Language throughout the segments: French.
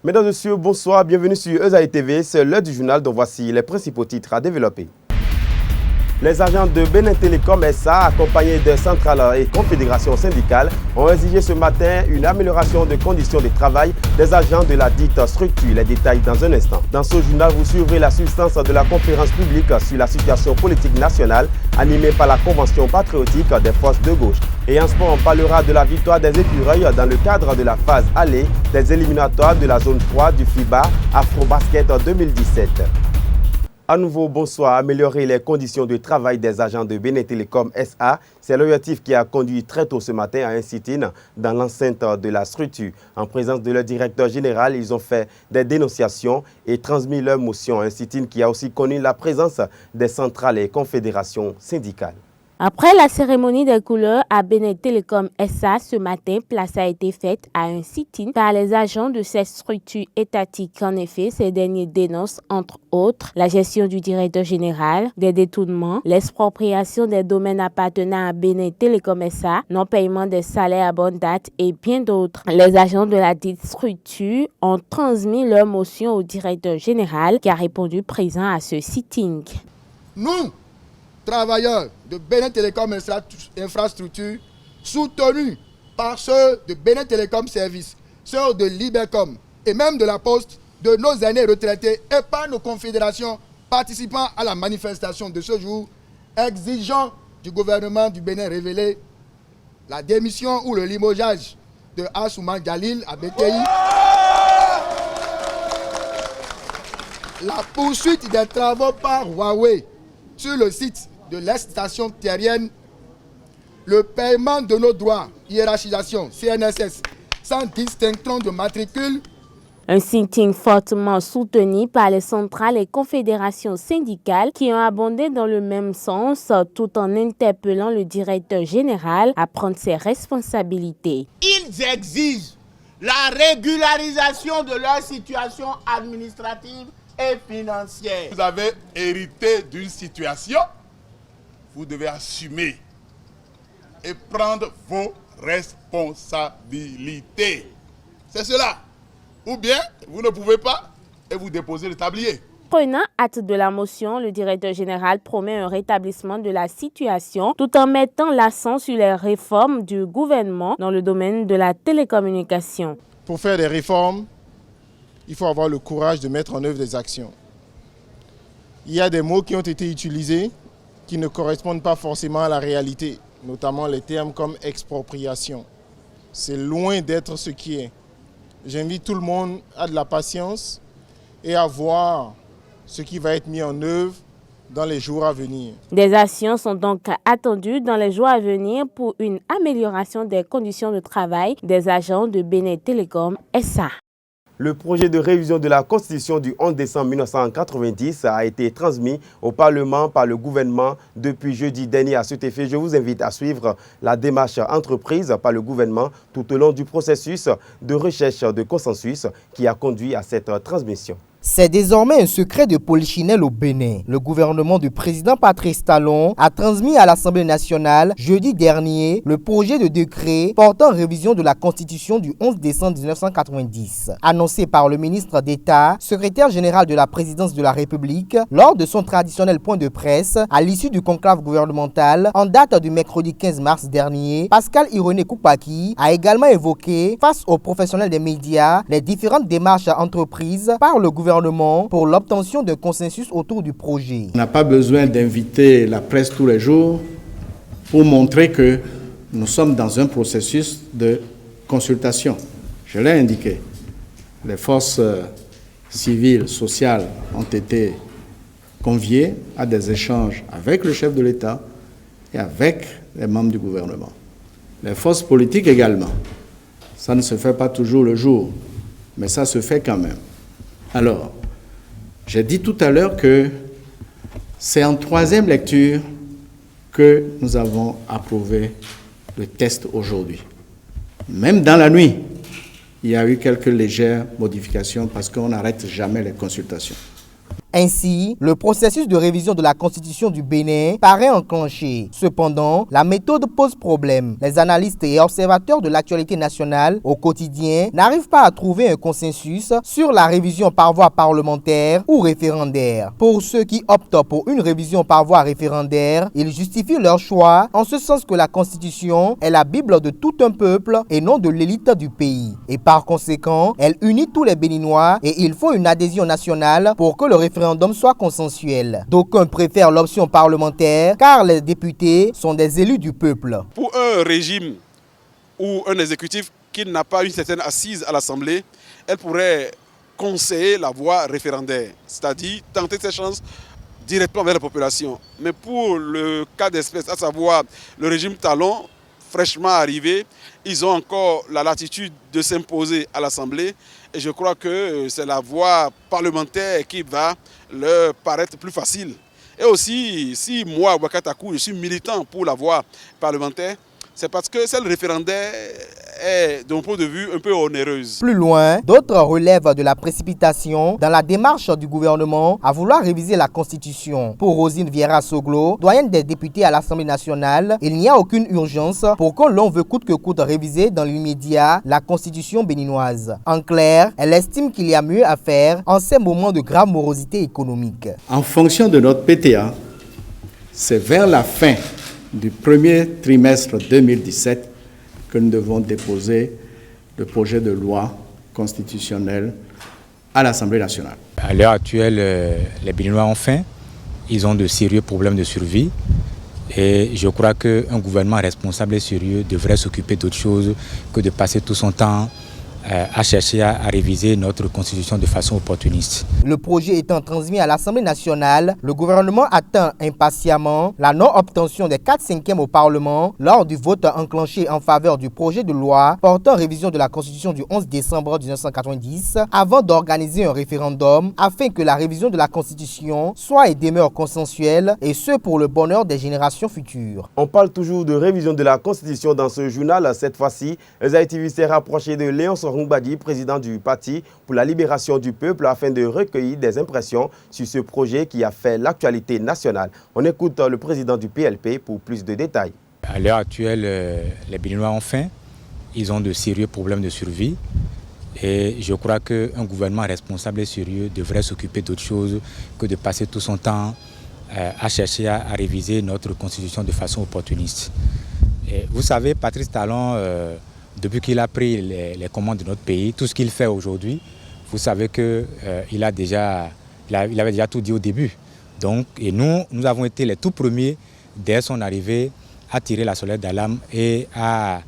Mesdames et messieurs, bonsoir, bienvenue sur Esaïe TV, c'est l'heure du journal dont voici les principaux titres à développer. Les agents de Benin Telecom SA, accompagnés de centrales et confédérations syndicales, ont exigé ce matin une amélioration des conditions de travail des agents de la dite structure. Les détails dans un instant. Dans ce journal, vous suivrez la substance de la conférence publique sur la situation politique nationale, animée par la Convention patriotique des forces de gauche. Et en sport, on parlera de la victoire des écureuils dans le cadre de la phase aller des éliminatoires de la zone 3 du FIBA Afro-Basket 2017. À nouveau, bonsoir. Améliorer les conditions de travail des agents de Benin Telecom SA, c'est l'objectif qui a conduit très tôt ce matin à un sit-in dans l'enceinte de la structure. En présence de leur directeur général, ils ont fait des dénonciations et transmis leurs motions. Un sit-in qui a aussi connu la présence des centrales et confédérations syndicales. Après la cérémonie des couleurs à Benin Telecom SA ce matin, place a été faite à un sit-in par les agents de cette structure étatique. En effet, ces derniers dénoncent, entre autres, la gestion du directeur général, des détournements, l'expropriation des domaines appartenant à Benin Telecom SA, non-paiement des salaires à bonne date et bien d'autres. Les agents de la dite structure ont transmis leur motion au directeur général qui a répondu présent à ce sitting. Nous, travailleurs de Benin Telecom Infrastructure, soutenus par ceux de Benin Telecom Service, ceux de Libercom et même de la Poste, de nos aînés retraités et par nos confédérations participant à la manifestation de ce jour, exigeant du gouvernement du Bénin révéler la démission ou le limogeage de Assouman Galil à BTI, la poursuite des travaux par Huawei sur le site de l'ex-station terrienne, le paiement de nos droits, hiérarchisation, CNSS, sans distinction de matricule. Un sitting fortement soutenu par les centrales et confédérations syndicales qui ont abondé dans le même sens tout en interpellant le directeur général à prendre ses responsabilités. Ils exigent la régularisation de leur situation administrative et financière. Vous avez hérité d'une situation, vous devez assumer et prendre vos responsabilités. C'est cela. Ou bien, vous ne pouvez pas et vous déposez le tablier. Prenant acte de la motion, le directeur général promet un rétablissement de la situation tout en mettant l'accent sur les réformes du gouvernement dans le domaine de la télécommunication. Pour faire des réformes, il faut avoir le courage de mettre en œuvre des actions. Il y a des mots qui ont été utilisés qui ne correspondent pas forcément à la réalité, notamment les termes comme expropriation. C'est loin d'être ce qui est. J'invite tout le monde à de la patience et à voir ce qui va être mis en œuvre dans les jours à venir. Des actions sont donc attendues dans les jours à venir pour une amélioration des conditions de travail des agents de Benin Telecom SA. Le projet de révision de la Constitution du 11 décembre 1990 a été transmis au Parlement par le gouvernement depuis jeudi dernier. À cet effet, je vous invite à suivre la démarche entreprise par le gouvernement tout au long du processus de recherche de consensus qui a conduit à cette transmission. C'est désormais un secret de polichinelle au Bénin. Le gouvernement du président Patrice Talon a transmis à l'Assemblée nationale jeudi dernier le projet de décret portant révision de la Constitution du 11 décembre 1990. Annoncé par le ministre d'État, secrétaire général de la présidence de la République, lors de son traditionnel point de presse à l'issue du conclave gouvernemental en date du mercredi 15 mars dernier, Pascal Ironé Koupaki a également évoqué, face aux professionnels des médias, les différentes démarches entreprises par le gouvernement pour l'obtention d'un consensus autour du projet. On n'a pas besoin d'inviter la presse tous les jours pour montrer que nous sommes dans un processus de consultation. Je l'ai indiqué. Les forces civiles, sociales ont été conviées à des échanges avec le chef de l'État et avec les membres du gouvernement. Les forces politiques également. Ça ne se fait pas toujours le jour, mais ça se fait quand même. Alors, j'ai dit tout à l'heure que c'est en troisième lecture que nous avons approuvé le test aujourd'hui. Même dans la nuit, il y a eu quelques légères modifications parce qu'on n'arrête jamais les consultations. Ainsi, le processus de révision de la Constitution du Bénin paraît enclenché. Cependant, la méthode pose problème. Les analystes et observateurs de l'actualité nationale au quotidien n'arrivent pas à trouver un consensus sur la révision par voie parlementaire ou référendaire. Pour ceux qui optent pour une révision par voie référendaire, ils justifient leur choix en ce sens que la Constitution est la Bible de tout un peuple et non de l'élite du pays. Et par conséquent, elle unit tous les Béninois et il faut une adhésion nationale pour que le référendum soit consensuel. D'aucuns préfèrent l'option parlementaire car les députés sont des élus du peuple. Pour un régime ou un exécutif qui n'a pas une certaine assise à l'Assemblée, elle pourrait conseiller la voie référendaire, c'est-à-dire tenter ses chances directement vers la population. Mais pour le cas d'espèce, à savoir le régime Talon, fraîchement arrivé, ils ont encore la latitude de s'imposer à l'Assemblée et je crois que c'est la voie parlementaire qui va leur paraître plus facile. Et aussi, si moi, Ouakatakou, je suis militant pour la voie parlementaire, c'est parce que celle référendaire est, de mon point de vue, un peu onéreuse. Plus loin, d'autres relèvent de la précipitation dans la démarche du gouvernement à vouloir réviser la Constitution. Pour Rosine Vieira Soglo, doyenne des députés à l'Assemblée nationale, il n'y a aucune urgence pour que l'on veut coûte que coûte réviser dans l'immédiat la Constitution béninoise. En clair, elle estime qu'il y a mieux à faire en ces moments de grave morosité économique. En fonction de notre PTA, c'est vers la fin du premier trimestre 2017 que nous devons déposer le projet de loi constitutionnelle à l'Assemblée nationale. À l'heure actuelle, les Béninois ont faim, ils ont de sérieux problèmes de survie et je crois qu'un gouvernement responsable et sérieux devrait s'occuper d'autre chose que de passer tout son temps à chercher à réviser notre constitution de façon opportuniste. Le projet étant transmis à l'Assemblée nationale, le gouvernement attend impatiemment la non-obtention des 4/5 au Parlement lors du vote enclenché en faveur du projet de loi portant révision de la Constitution du 11 décembre 1990 avant d'organiser un référendum afin que la révision de la Constitution soit et demeure consensuelle et ce pour le bonheur des générations futures. On parle toujours de révision de la Constitution dans ce journal. Cette fois-ci, Esaïe TV s'est rapproché de Léon Rungbadi, président du Parti pour la libération du peuple, afin de recueillir des impressions sur ce projet qui a fait l'actualité nationale. On écoute le président du PLP pour plus de détails. À l'heure actuelle, les Béninois ont faim, ils ont de sérieux problèmes de survie et je crois qu'un gouvernement responsable et sérieux devrait s'occuper d'autre chose que de passer tout son temps à chercher à réviser notre constitution de façon opportuniste. Et vous savez, Patrice Talon, depuis qu'il a pris les commandes de notre pays, tout ce qu'il fait aujourd'hui, vous savez qu'il avait déjà tout dit au début. Donc, et nous avons été les tout premiers, dès son arrivée, à tirer la sonnette d'alarme et à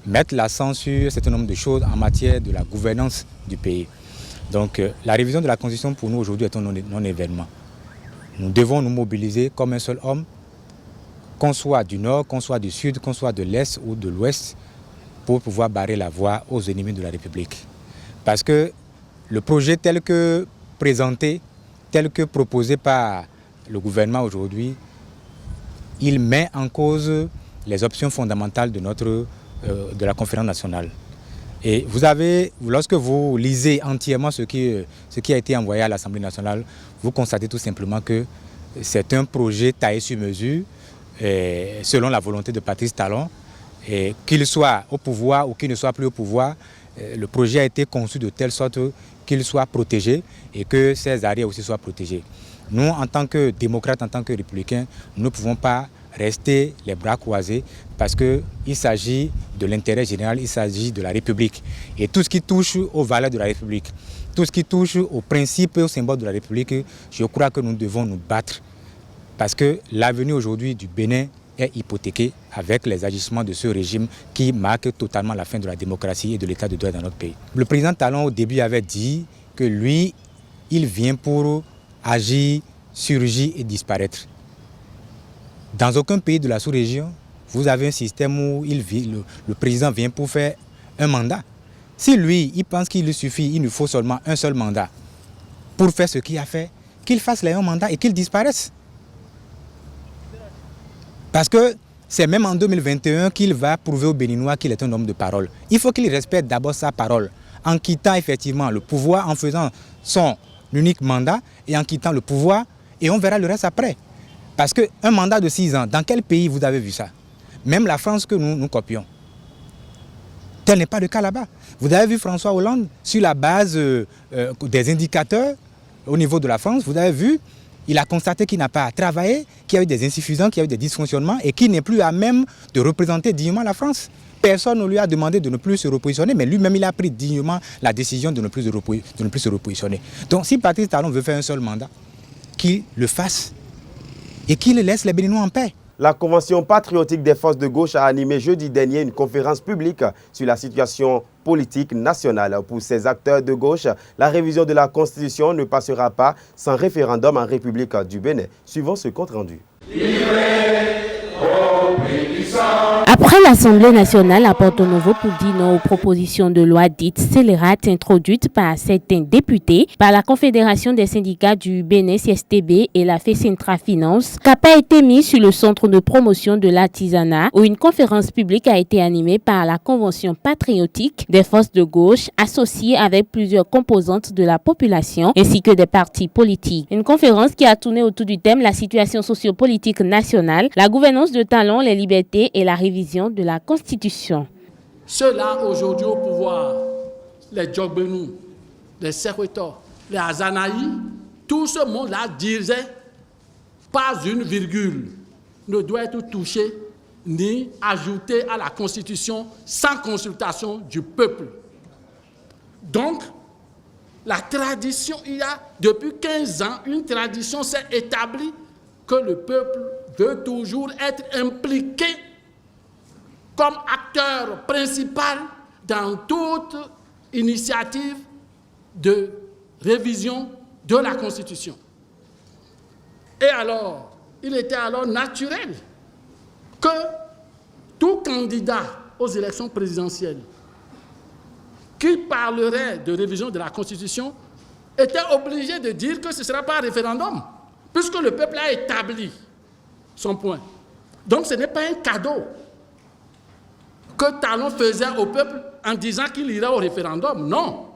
mettre l'accent sur un certain nombre de choses en matière de la gouvernance du pays. Donc, la révision de la Constitution pour nous aujourd'hui est un non-événement. Nous devons nous mobiliser comme un seul homme, qu'on soit du nord, qu'on soit du sud, qu'on soit de l'est ou de l'ouest, pour pouvoir barrer la voie aux ennemis de la République. Parce que le projet tel que présenté, tel que proposé par le gouvernement aujourd'hui, il met en cause les options fondamentales de la conférence nationale. Et vous avez, lorsque vous lisez entièrement ce qui a été envoyé à l'Assemblée nationale, vous constatez tout simplement que c'est un projet taillé sur mesure, selon la volonté de Patrice Talon. Et qu'il soit au pouvoir ou qu'il ne soit plus au pouvoir, le projet a été conçu de telle sorte qu'il soit protégé et que ses arrières aussi soient protégés. Nous, en tant que démocrates, en tant que républicains, nous ne pouvons pas rester les bras croisés parce qu'il s'agit de l'intérêt général, il s'agit de la République. Et tout ce qui touche aux valeurs de la République, tout ce qui touche aux principes et aux symboles de la République, je crois que nous devons nous battre parce que l'avenir aujourd'hui du Bénin est hypothéqué avec les agissements de ce régime qui marque totalement la fin de la démocratie et de l'état de droit dans notre pays. Le président Talon au début avait dit que lui, il vient pour agir, surgir et disparaître. Dans aucun pays de la sous-région, vous avez un système où le président vient pour faire un mandat. Si lui, il pense qu'il lui suffit, il nous faut seulement un seul mandat pour faire ce qu'il a fait, qu'il fasse les un mandat et qu'il disparaisse. Parce que c'est même en 2021 qu'il va prouver aux Béninois qu'il est un homme de parole. Il faut qu'il respecte d'abord sa parole, en quittant effectivement le pouvoir, en faisant son unique mandat et en quittant le pouvoir, et on verra le reste après. Parce qu'un mandat de 6 ans, dans quel pays vous avez vu ça? Même la France que nous copions. Tel n'est pas le cas là-bas. Vous avez vu François Hollande, sur la base des indicateurs au niveau de la France, vous avez vu, il a constaté qu'il n'a pas travaillé, qu'il y a eu des insuffisances, qu'il y a eu des dysfonctionnements et qu'il n'est plus à même de représenter dignement la France. Personne ne lui a demandé de ne plus se repositionner, mais lui-même, il a pris dignement la décision de ne plus se repositionner. Donc si Patrice Talon veut faire un seul mandat, qu'il le fasse et qu'il laisse les Béninois en paix. La Convention patriotique des forces de gauche a animé jeudi dernier une conférence publique sur la situation politique nationale. Pour ces acteurs de gauche, la révision de la Constitution ne passera pas sans référendum en République du Bénin. Suivons ce compte rendu. Après l'Assemblée nationale à Porto Novo pour dire non aux propositions de loi dites scélérates introduites par certains députés, par la Confédération des syndicats du Bénin CSTB et la FECINTRA Finance, cap a été mis sur le centre de promotion de l'artisanat où une conférence publique a été animée par la Convention patriotique des forces de gauche associée avec plusieurs composantes de la population ainsi que des partis politiques. Une conférence qui a tourné autour du thème la situation sociopolitique nationale, la gouvernance de talent, les libertés et la révision de la Constitution. Ceux-là aujourd'hui au pouvoir, les Djogbenou, les Sekweto, les Azanaï, tout ce monde-là disait pas une virgule ne doit être touché ni ajouté à la Constitution sans consultation du peuple. Donc, la tradition, il y a depuis 15 ans, une tradition s'est établie que le peuple veut toujours être impliqué comme acteur principal dans toute initiative de révision de la Constitution. Et alors, il était alors naturel que tout candidat aux élections présidentielles qui parlerait de révision de la Constitution était obligé de dire que ce ne sera pas un référendum, puisque le peuple a établi son point. Donc ce n'est pas un cadeau que Talon faisait au peuple en disant qu'il irait au référendum. Non,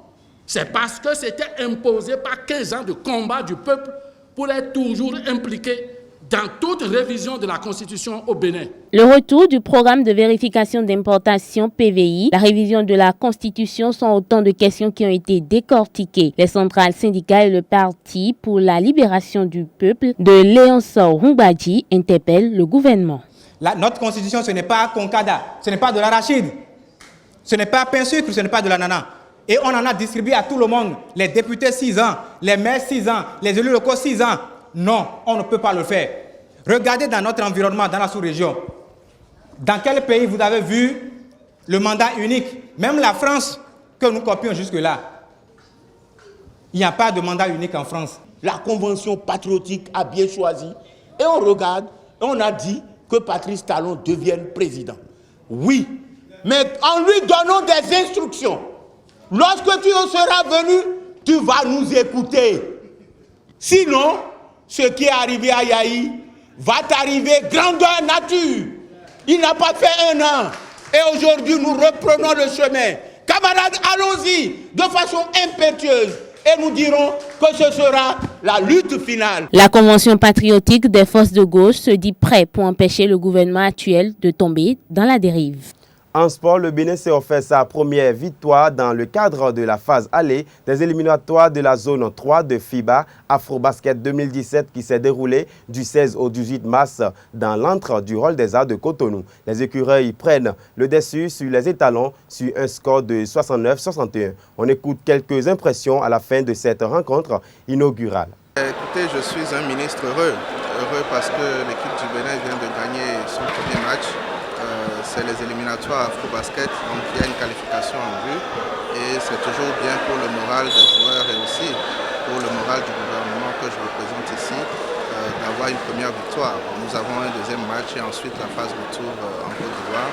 c'est parce que c'était imposé par 15 ans de combat du peuple pour être toujours impliqué dans toute révision de la Constitution au Bénin. Le retour du programme de vérification d'importation PVI, la révision de la Constitution sont autant de questions qui ont été décortiquées. Les centrales syndicales et le Parti pour la libération du peuple de Léonsor Humbadji interpellent le gouvernement. Notre Constitution, ce n'est pas Concada, ce n'est pas de l'arachide, ce n'est pas pain sucre, ce n'est pas de l'ananas. Et on en a distribué à tout le monde. Les députés 6 ans, les maires 6 ans, les élus locaux 6 ans. Non, on ne peut pas le faire. Regardez dans notre environnement, dans la sous-région. Dans quel pays vous avez vu le mandat unique? Même la France, que nous copions jusque-là. Il n'y a pas de mandat unique en France. La Convention patriotique a bien choisi. Et on regarde, et on a dit que Patrice Talon devienne président. Oui, mais en lui donnant des instructions. Lorsque tu seras venu, tu vas nous écouter. Sinon, ce qui est arrivé à Yahi va t'arriver grandeur nature. Il n'a pas fait 1 an. Et aujourd'hui, nous reprenons le chemin. Camarades, allons-y de façon impétueuse. Et nous dirons que ce sera la lutte finale. La Convention patriotique des forces de gauche se dit prête pour empêcher le gouvernement actuel de tomber dans la dérive. En sport, le Bénin s'est offert sa première victoire dans le cadre de la phase aller des éliminatoires de la zone 3 de FIBA Afrobasket 2017 qui s'est déroulée du 16 au 18 mars dans l'antre du Hall des Arts de Cotonou. Les écureuils prennent le dessus sur les étalons sur un score de 69-61. On écoute quelques impressions à la fin de cette rencontre inaugurale. Écoutez, je suis un ministre heureux parce que l'équipe du Bénin vient de gagner son premier match. C'est les éliminatoires Afrobasket, donc il y a une qualification en vue et c'est toujours bien pour le moral des joueurs et aussi pour le moral du gouvernement que je représente ici d'avoir une première victoire. Nous avons un deuxième match et ensuite la phase retour en Côte d'Ivoire.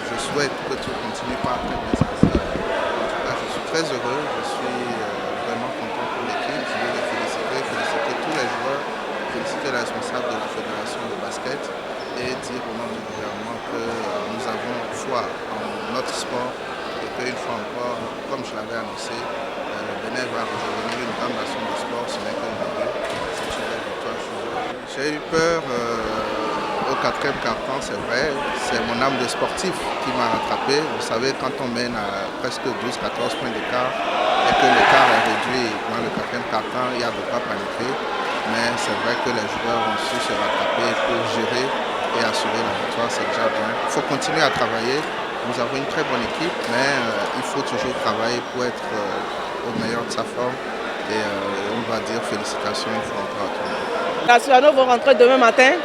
Je souhaite que tout continue par très bien se passer. En tout cas, je suis très heureux, je suis vraiment content pour l'équipe. Je veux les féliciter tous les joueurs, féliciter les responsables de la fédération de basket et dire au nom du gouvernement que nous avons foi en notre sport et qu'une fois encore, comme je l'avais annoncé, le Bénin va redevenir une grande nation de sport, ce n'est qu'un début. C'est une belle victoire. J'ai eu peur au 4e quart-temps, c'est vrai. C'est mon âme de sportif qui m'a rattrapé. Vous savez, quand on mène à presque 12-14 points d'écart et que l'écart est réduit dans le 4e quart-temps, il y a de quoi paniquer. Mais c'est vrai que les joueurs ont su se rattraper pour gérer et assurer la victoire, c'est déjà bien. Il faut continuer à travailler. Nous avons une très bonne équipe, mais il faut toujours travailler pour être au meilleur de sa forme. Et on va dire félicitations une fois encore à tout le monde. Les nationaux vont rentrer demain matin.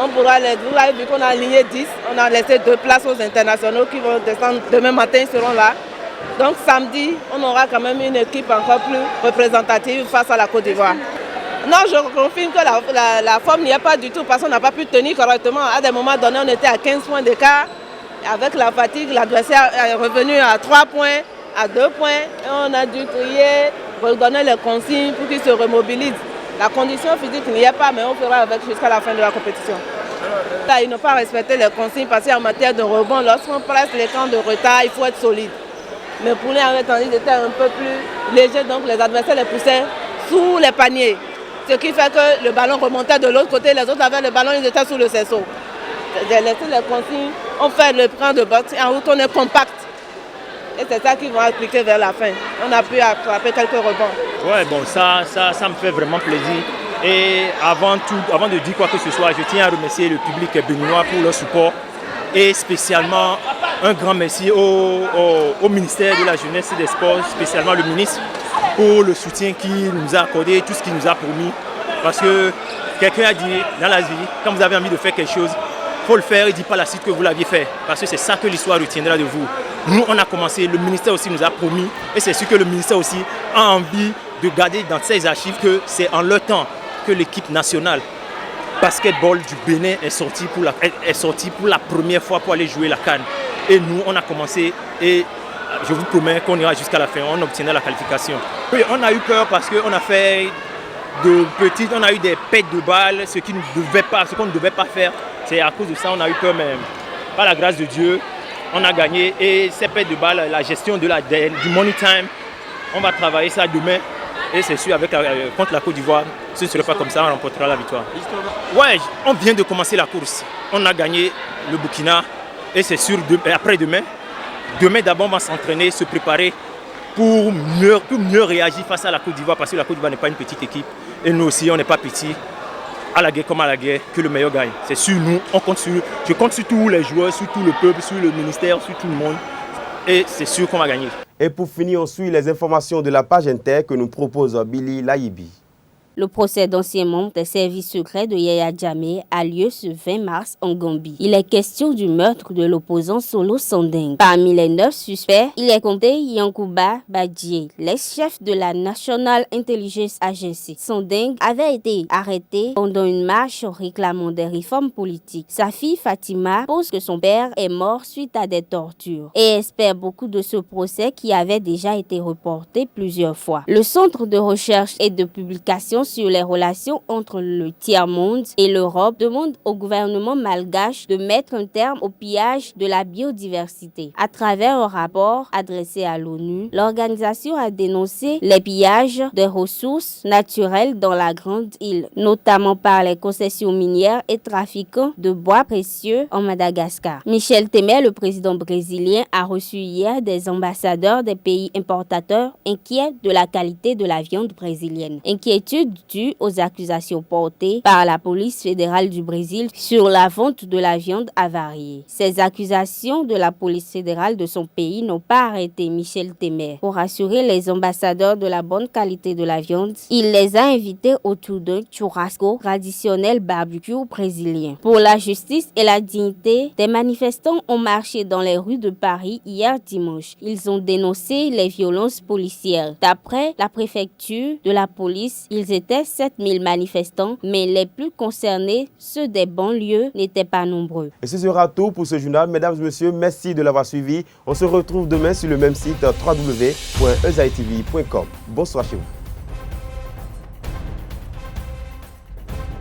On pourra les... Vous avez vu qu'on a aligné 10. On a laissé 2 places aux internationaux qui vont descendre demain matin, ils seront là. Donc samedi, on aura quand même une équipe encore plus représentative face à la Côte d'Ivoire. Non, je confirme que la forme n'y est pas du tout parce qu'on n'a pas pu tenir correctement. À des moments donnés, on était à 15 points d'écart. Avec la fatigue, l'adversaire est revenu à 3 points, à 2 points. Et on a dû crier, redonner les consignes pour qu'ils se remobilisent. La condition physique n'y est pas, mais on fera avec jusqu'à la fin de la compétition. Là, ils n'ont pas respecté les consignes parce qu'en matière de rebond, lorsqu'on presse les temps de retard, il faut être solide. Mais pour les Anglais, ils étaient un peu plus légers, donc les adversaires les poussaient sous les paniers. Ce qui fait que le ballon remontait de l'autre côté, les autres avaient le ballon, ils étaient sous le cerceau. J'ai laissé les consignes, on fait le plan de boxe, en route on est compact. Et c'est ça qu'ils vont appliquer vers la fin. On a pu attraper quelques rebonds. Ouais, bon, ça me fait vraiment plaisir. Et avant de dire quoi que ce soit, je tiens à remercier le public béninois pour leur support. Et spécialement, un grand merci au ministère de la Jeunesse et des Sports, spécialement le ministre, pour le soutien qu'il nous a accordé, tout ce qu'il nous a promis. Parce que quelqu'un a dit dans la vie, quand vous avez envie de faire quelque chose, il faut le faire et ne dites pas la suite que vous l'aviez fait. Parce que c'est ça que l'histoire retiendra de vous. Nous, on a commencé, le ministère aussi nous a promis. Et c'est sûr que le ministère aussi a envie de garder dans ses archives que c'est en leur temps que l'équipe nationale basketball du Bénin est sortie pour la première fois pour aller jouer la CAN. Et nous, on a commencé et je vous promets qu'on ira jusqu'à la fin, on obtiendra la qualification. Oui, on a eu peur parce qu'on a fait on a eu des pertes de balles, ce qu'on ne devait pas faire. C'est à cause de ça qu'on a eu peur, mais par la grâce de Dieu, on a gagné. Et ces pertes de balles, la gestion du money time, on va travailler ça demain. Et c'est sûr, contre la Côte d'Ivoire, ce ne serait pas comme ça, on remportera la victoire. Ouais, on vient de commencer la course. On a gagné le Burkina et c'est sûr, après-demain, d'abord, on va s'entraîner, se préparer pour mieux réagir face à la Côte d'Ivoire, parce que la Côte d'Ivoire n'est pas une petite équipe. Et nous aussi, on n'est pas petits. À la guerre comme à la guerre, que le meilleur gagne. C'est sur nous, je compte sur tous les joueurs, sur tout le peuple, sur le ministère, sur tout le monde. Et c'est sûr qu'on va gagner. Et pour finir, on suit les informations de la page Inter que nous propose Billy Layibi. Le procès d'ancien membre des services secrets de Yaya Jammeh a lieu ce 20 mars en Gambie. Il est question du meurtre de l'opposant Solo Sandeng. Parmi les 9 suspects, il est compté Yankuba Badjie, l'ex-chef de la National Intelligence Agency. Sandeng avait été arrêté pendant une marche réclamant des réformes politiques. Sa fille Fatima pense que son père est mort suite à des tortures et espère beaucoup de ce procès qui avait déjà été reporté plusieurs fois. Le Centre de recherche et de publication sur les relations entre le tiers-monde et l'Europe demande au gouvernement malgache de mettre un terme au pillage de la biodiversité. À travers un rapport adressé à l'ONU, l'organisation a dénoncé les pillages des ressources naturelles dans la Grande Île, notamment par les concessions minières et trafiquants de bois précieux en Madagascar. Michel Temer, le président brésilien, a reçu hier des ambassadeurs des pays importateurs inquiets de la qualité de la viande brésilienne. Inquiétude due aux accusations portées par la police fédérale du Brésil sur la vente de la viande avariée. Ces accusations de la police fédérale de son pays n'ont pas arrêté Michel Temer. Pour assurer les ambassadeurs de la bonne qualité de la viande, il les a invités autour d'un churrasco traditionnel barbecue brésilien. Pour la justice et la dignité, des manifestants ont marché dans les rues de Paris hier dimanche. Ils ont dénoncé les violences policières. D'après la préfecture de la police, ils étaient 7000 manifestants, mais les plus concernés, ceux des banlieues, n'étaient pas nombreux. Et ce sera tout pour ce journal. Mesdames et messieurs, merci de l'avoir suivi. On se retrouve demain sur le même site www.ezaitv.com. Bonsoir chez vous.